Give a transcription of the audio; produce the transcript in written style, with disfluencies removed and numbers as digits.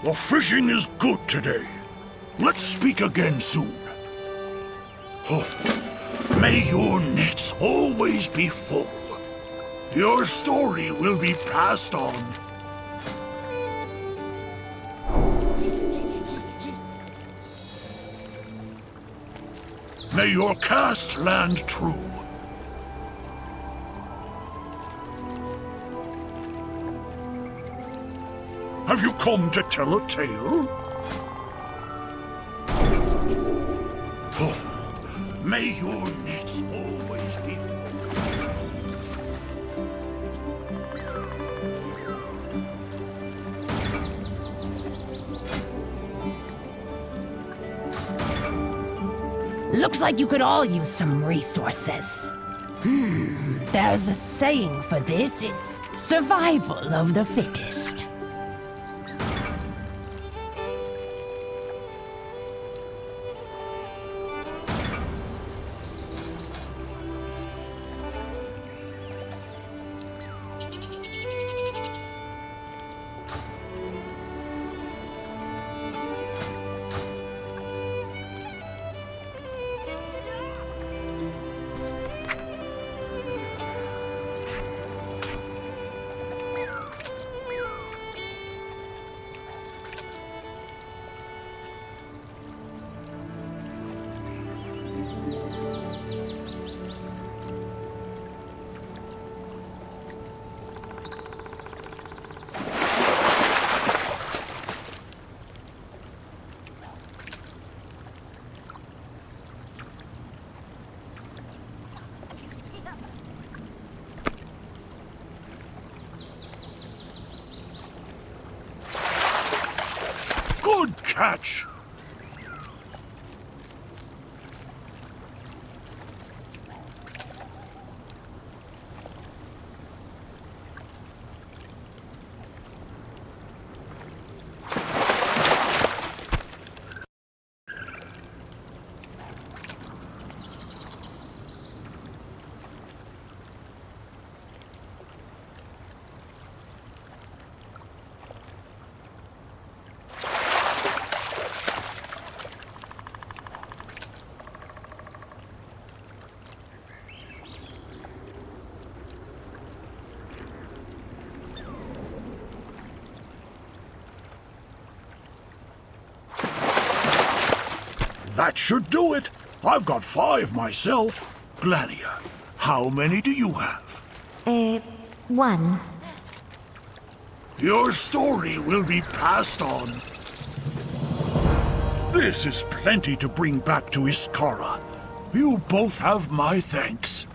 The fishing is good today. Let's speak again soon. Oh, may your nets always be full. Your story will be passed on. May your cast land true. Have you come to tell a tale? Oh, may your nets always be full. Looks like you could all use some resources. There's a saying for this. Survival of the fittest. Good catch! That should do it. I've got 5 myself. Glania, how many do you have? 1. Your story will be passed on. This is plenty to bring back to Iskara. You both have my thanks.